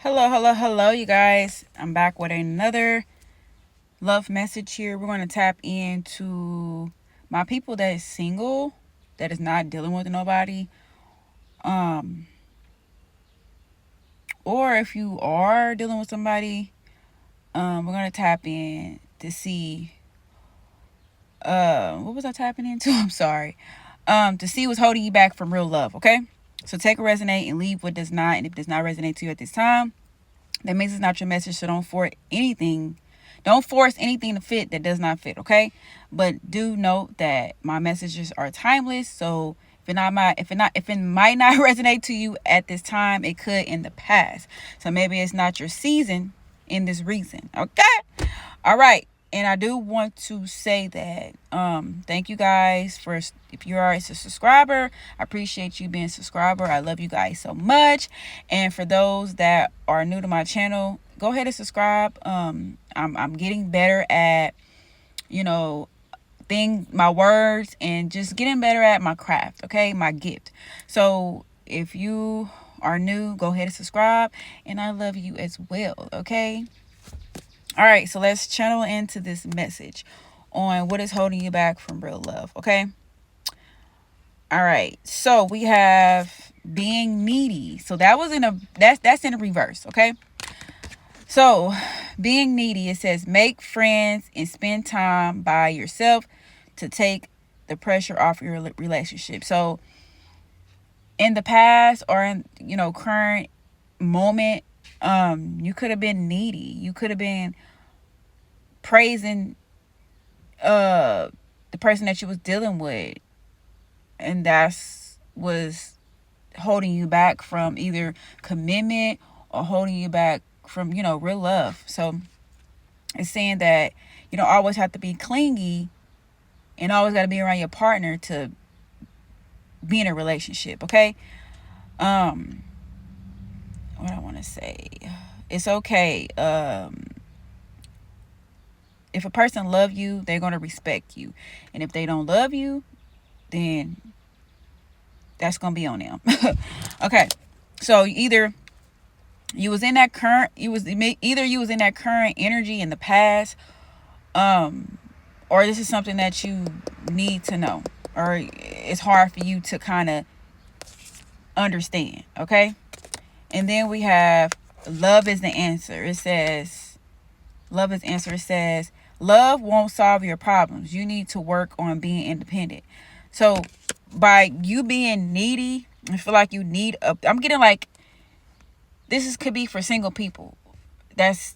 Hello, you guys. I'm back with another love message here. We're going to tap into my people that is single, that is not dealing with nobody. Um, or if you are dealing with somebody, we're going to tap in to see, what was I tapping into? I'm sorry. To see what's holding you back from real love, okay? So take a resonate and leave what does not. And if it does not resonate to you at this time, that means it's not your message. So don't force anything to fit that does not fit, okay? But do note that my messages are timeless. So if it might not resonate to you at this time, it could in the past. So maybe it's not your season in this reason. Okay? All right. And I do want to say that thank you guys for, if you are a subscriber, I appreciate you being a subscriber. I love you guys so much. And for those that are new to my channel, go ahead and subscribe. I'm getting better at, my words, and just getting better at my craft, okay? My gift. So if you are new, go ahead and subscribe, and I love you as well, okay? All right, so let's channel into this message on what is holding you back from real love, okay? All right, so we have being needy. So that's in a reverse, okay? So being needy, it says make friends and spend time by yourself to take the pressure off your relationship. So in the past or in current moment, you could have been needy. You could have been praising the person that you was dealing with, and that's was holding you back from either commitment or holding you back from real love. So it's saying that you don't always have to be clingy and always got to be around your partner to be in a relationship, okay? What I want to say, it's okay. If a person love you, they're going to respect you, and if they don't love you, then that's going to be on them. Okay, so either you was in that current energy in the past, or this is something that you need to know, or it's hard for you to kind of understand, okay? And then we have love is the answer. It says love won't solve your problems. You need to work on being independent. So by you being needy, I feel like you need I'm getting like could be for single people that's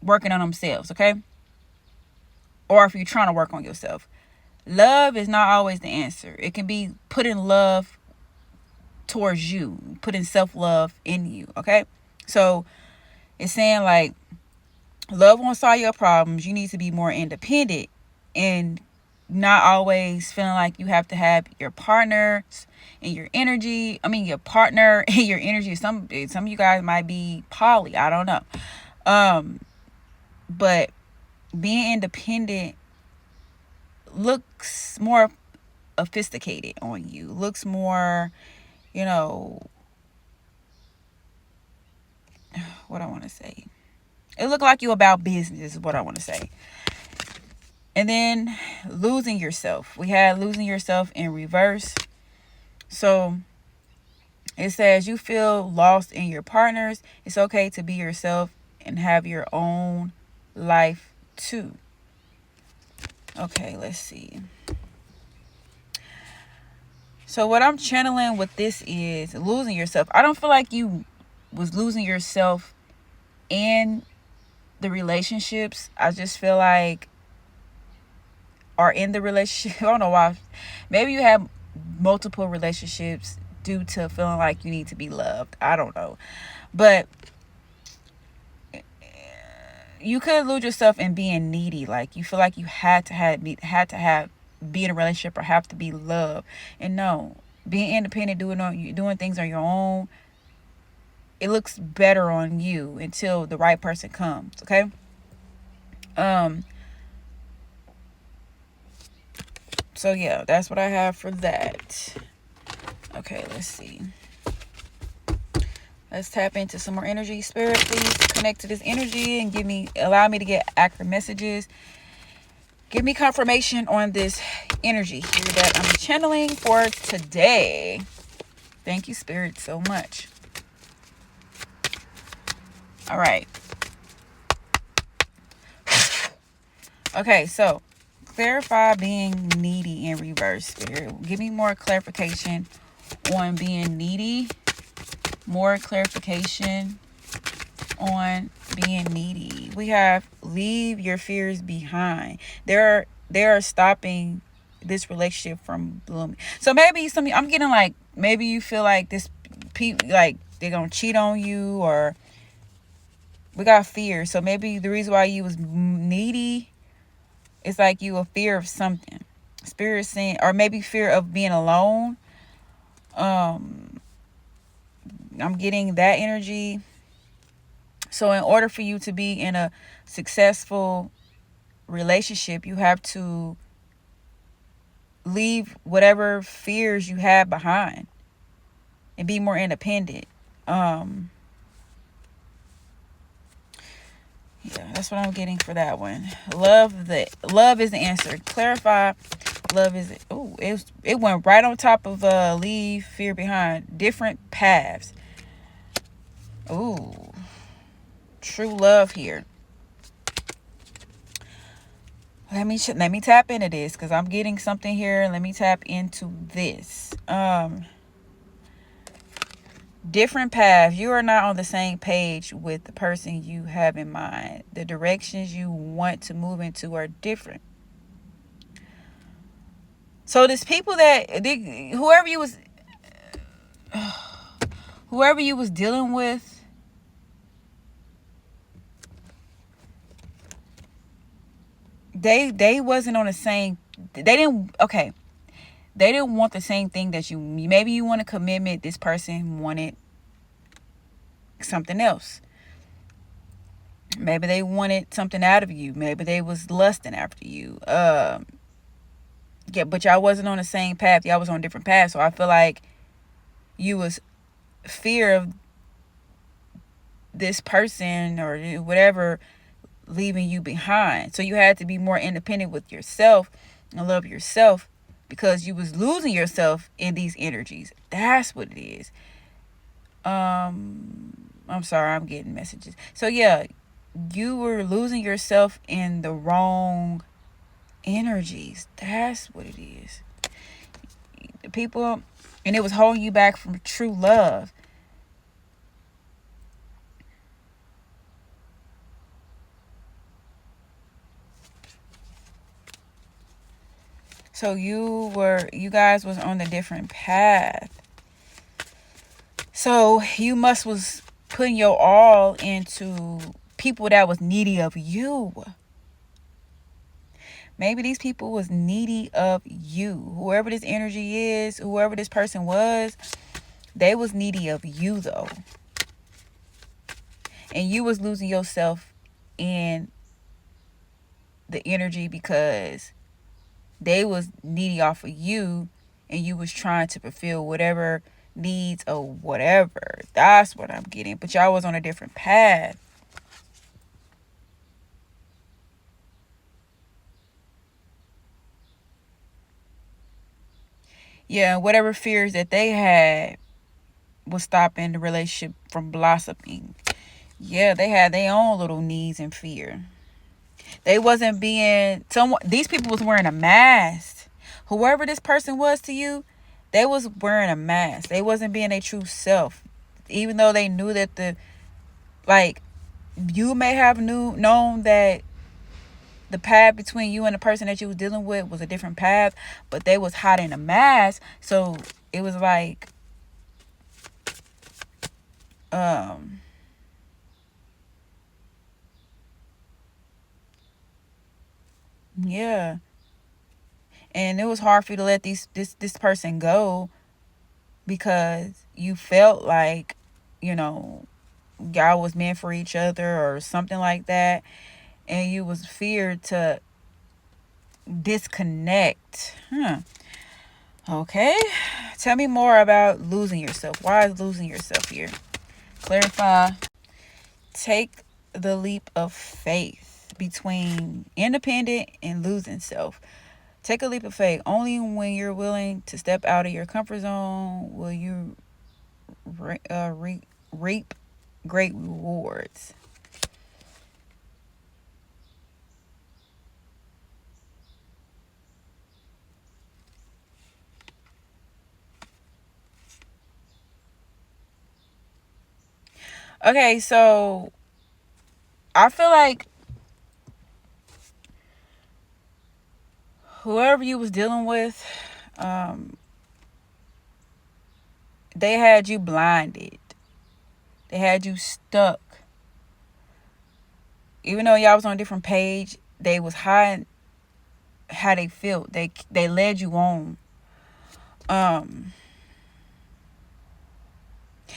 working on themselves, okay? Or if you're trying to work on yourself, love is not always the answer. It can be putting love towards you, putting self-love in you, okay? So it's saying like love won't solve your problems. You need to be more independent and not always feeling like you have to have your partners and your energy. Your partner and your energy. Some of you guys might be poly. I don't know. But being independent looks more sophisticated on you. Looks more, what I want to say. It look like you about business is what I want to say. And then losing yourself. We had losing yourself in reverse. So it says you feel lost in your partners. It's okay to be yourself and have your own life too. Okay, let's see. So what I'm channeling with this is losing yourself. I don't feel like you was losing yourself in the relationships. I just feel like are in the relationship. I don't know why. Maybe you have multiple relationships due to feeling like you need to be loved. I don't know. But you could lose yourself in being needy. Like you feel like you had to be in a relationship or have to be loved. And no, being independent, doing things on your own, it looks better on you until the right person comes, okay? So yeah, that's what I have for that. Okay, let's see. Let's tap into some more energy. Spirit, please connect to this energy and allow me to get accurate messages. Give me confirmation on this energy here that I'm channeling for today. Thank you, Spirit, so much. All right. Okay, so clarify being needy in reverse, Spirit. Give me more clarification on being needy. More clarification on being needy. We have leave your fears behind. They are stopping this relationship from blooming. So maybe I'm getting like, maybe you feel like this people, like they're gonna cheat on you, or we got fear. So maybe the reason why you was needy is like you a fear of something. Spirit saying, or maybe fear of being alone. I'm getting that energy. So in order for you to be in a successful relationship, you have to leave whatever fears you have behind and be more independent. Yeah, that's what I'm getting for that one. Love is the answer. Clarify. Love is it. Oh, it went right on top of leave fear behind. Different paths. Ooh, true love here. Let me tap into this because I'm getting something here. Let me tap into this. Different paths. You are not on the same page with the person you have in mind. The directions you want to move into are different. So there's people whoever you was dealing with, they wasn't on the same. They didn't want the same thing that you. Maybe you want a commitment. This person wanted something else. Maybe they wanted something out of you. Maybe they was lusting after you. Yeah, but y'all wasn't on the same path. Y'all was on different paths. So I feel like you was fear of this person or whatever leaving you behind. So you had to be more independent with yourself and love yourself because you was losing yourself in these energies. That's what it is. I'm sorry, I'm getting messages. So yeah, you were losing yourself in the wrong energies. That's what it is. People, and it was holding you back from true love. So you guys was on a different path. So you was putting your all into people that was needy of you. Maybe these people was needy of you. Whoever this energy is, whoever this person was, they was needy of you though. And you was losing yourself in the energy because they was needy off of you and you was trying to fulfill whatever needs or whatever. That's what I'm getting. But y'all was on a different path. Yeah, whatever fears that they had was stopping the relationship from blossoming. Yeah, they had their own little needs and fear. They wasn't being someone. These people was wearing a mask. Whoever this person was to you, they was wearing a mask. They wasn't being their true self, even though they knew that you may have known that the path between you and the person that you was dealing with was a different path, but they was hiding a mask. So it was like, yeah. And it was hard for you to let this person go because you felt like, y'all was meant for each other or something like that. And you was feared to disconnect. Okay. Tell me more about losing yourself. Why is losing yourself here? clarify. Take the leap of faith between independent and losing self. Take a leap of faith. Only when you're willing to step out of your comfort zone will you reap great rewards. Okay, so I feel like whoever you was dealing with, um, they had you blinded. They had you stuck. Even though y'all was on a different page, they was hiding how they felt. They led you on. Um,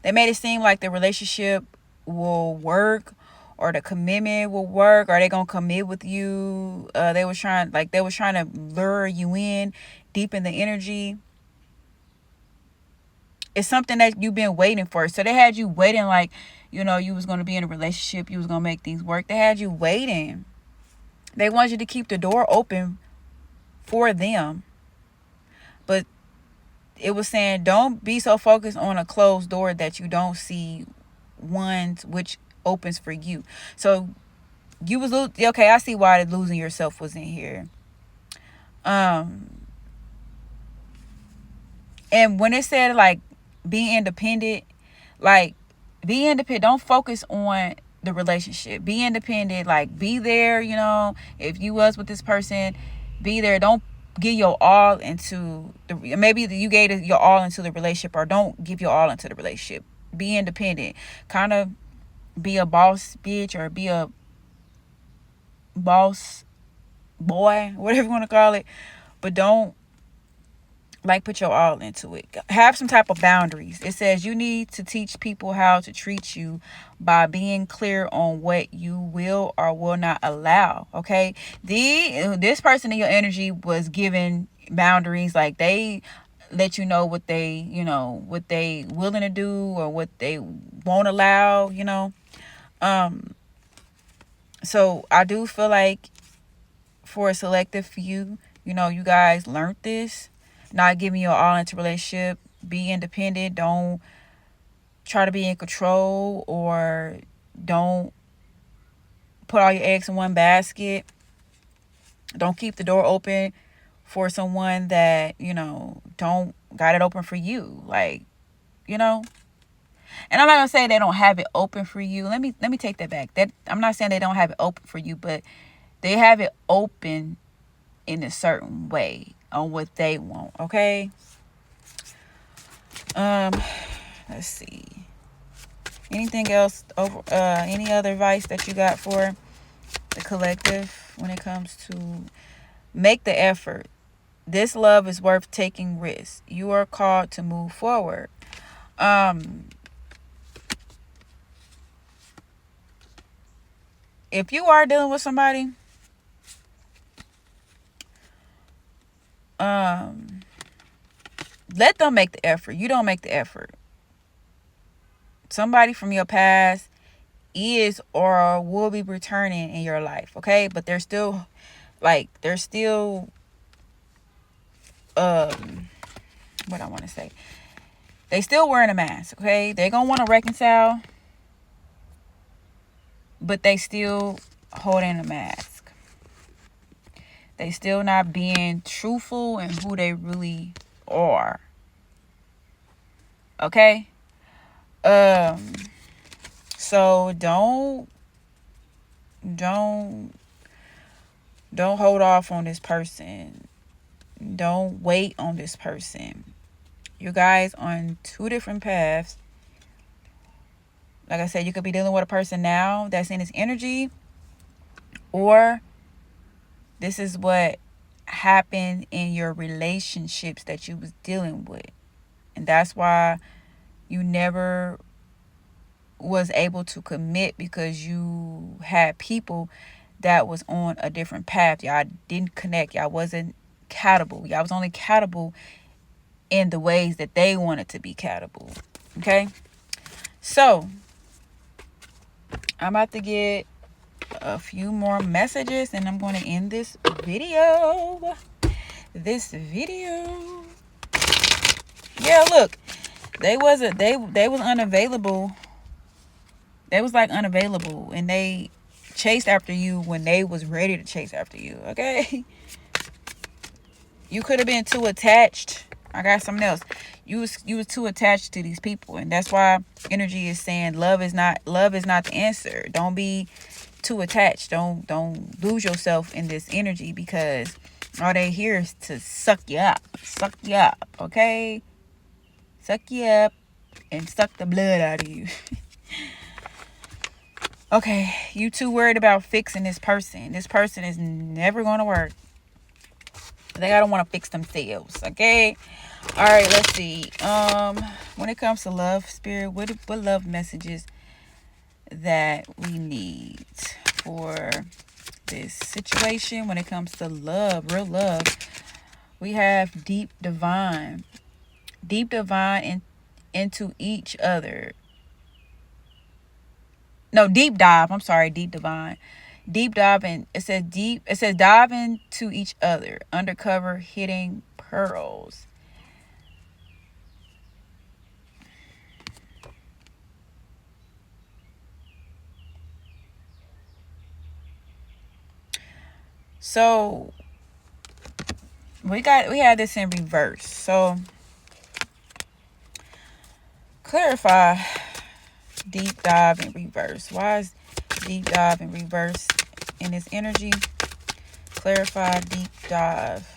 they made it seem like the relationship will work or the commitment will work or they gonna commit with you. They was trying to lure you in, deepen the energy. It's something that you've been waiting for. So they had you waiting like, you was gonna be in a relationship, you was gonna make things work. They had you waiting. They wanted you to keep the door open for them. But it was saying don't be so focused on a closed door that you don't see ones which opens for you. So you was okay. I see why the losing yourself was in here. And when it said like be independent, like be independent. Don't focus on the relationship. Be independent. Like be there. If you was with this person, be there. Don't give your all into maybe you gave your all into the relationship, or don't give your all into the relationship. Be independent. Kind of be a boss bitch or be a boss boy, whatever you want to call it. But don't put your all into it. Have some type of boundaries. It says you need to teach people how to treat you by being clear on what you will or will not allow. Okay, this person in your energy was given boundaries. Like they let you know what they willing to do or what they won't allow. So I do feel like for a selective few, you guys learned this. Not giving your all into relationship. Be independent. Don't try to be in control, or don't put all your eggs in one basket. Don't keep the door open for someone that, don't got it open for you. And I'm not gonna say they don't have it open for you. Let me take that back. That I'm not saying they don't have it open for you, but they have it open in a certain way on what they want. Okay. Let's see. Anything else over? Any other advice that you got for the collective when it comes to make the effort? This love is worth taking risks. You are called to move forward. If you are dealing with somebody, let them make the effort. You don't make the effort. Somebody from your past is or will be returning in your life, okay? But they're still what I want to say. They still wearing a mask, okay? They're gonna want to reconcile, but they still holding a mask. They still not being truthful in who they really are. Okay? So don't hold off on this person. Don't wait on this person. You guys on two different paths. Like I said, you could be dealing with a person now that's in his energy, or this is what happened in your relationships that you was dealing with. And that's why you never was able to commit, because you had people that was on a different path. Y'all didn't connect. Y'all wasn't compatible. Y'all was only compatible in the ways that they wanted to be compatible. Okay? So, I'm about to get a few more messages and I'm going to end this video. Yeah, look, they was unavailable. They was like unavailable, and they chased after you when they was ready to chase after you. Okay, you could have been too attached. I got something else. You was too attached to these people, and that's why energy is saying love is not the answer. Don't be too attached. Don't lose yourself in this energy, because all they here is to suck you up. Okay, suck you up and suck the blood out of you. Okay, you too worried about fixing this person. This person is never going to work. They gotta want to fix themselves. Okay. All right. Let's see. When it comes to love, spirit, what love messages that we need for this situation? When it comes to love, real love, we have deep divine into each other. No, deep dive. I'm sorry, deep divine. Deep dive in. It says dive into each other. Undercover hitting pearls. So we had this in reverse. So clarify deep dive in reverse. Why is deep dive in reverse in this energy? Clarify deep dive.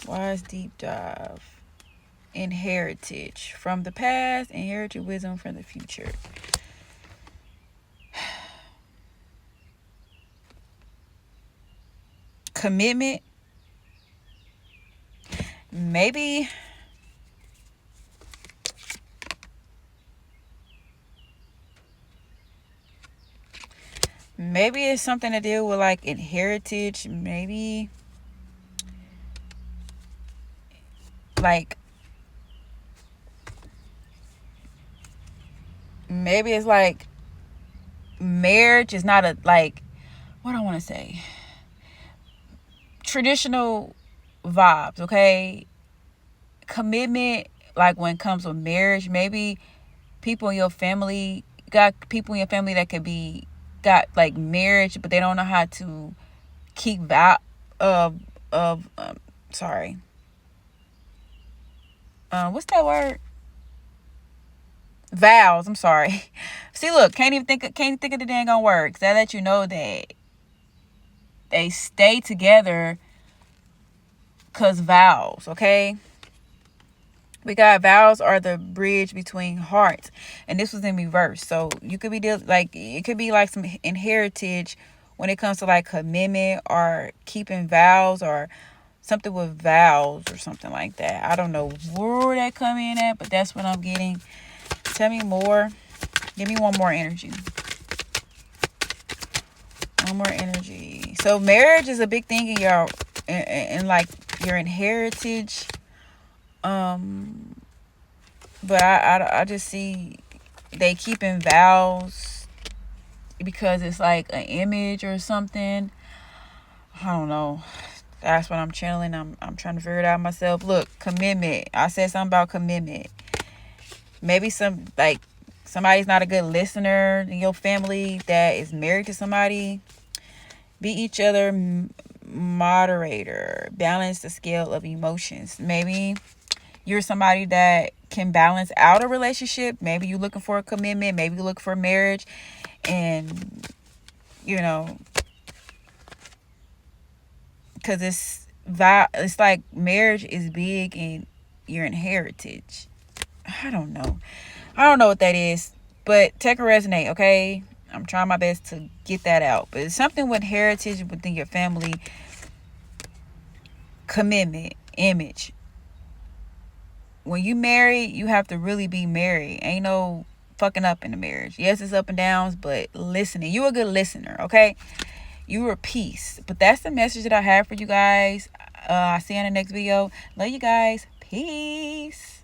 Why is deep dive in heritage from the past, inherited wisdom from the future? Commitment. Maybe it's something to deal with like in heritage. Maybe it's like marriage is not a, like, what I want to say, traditional vibes. Okay, commitment, like when it comes with marriage, maybe people in your family that could be got like marriage, but they don't know how to keep sorry, what's that word? Vows. I'm sorry. See, look, can't think of the dang on words. That let you know that they stay together cause vows. Okay, we got vows are the bridge between hearts, and this was in reverse. So you could be like, it could be like some inheritage when it comes to like commitment or keeping vows or something with vows or something like that. I don't know where that come in at, but that's what I'm getting. Tell me more. Give me one more energy. One more energy. So marriage is a big thing in your in like your heritage. But I just see they keeping vows because it's like an image or something. I don't know. That's what I'm channeling. I'm trying to figure it out myself. Look, commitment. I said something about commitment. Maybe somebody's not a good listener in your family that is married to somebody. Be each other moderator. Balance the scale of emotions. Maybe you're somebody that can balance out a relationship. Maybe you're looking for a commitment. Maybe you're looking for marriage. And, because it's like marriage is big in your heritage. I don't know what that is, but take a resonate, okay? I'm trying my best to get that out. But it's something with heritage within your family, commitment, image. When you marry, you have to really be married. Ain't no fucking up in the marriage. Yes, it's up and downs, but listening. You a good listener, okay? You were peace. But that's the message that I have for you guys. I'll see you in the next video. Love you guys. Peace.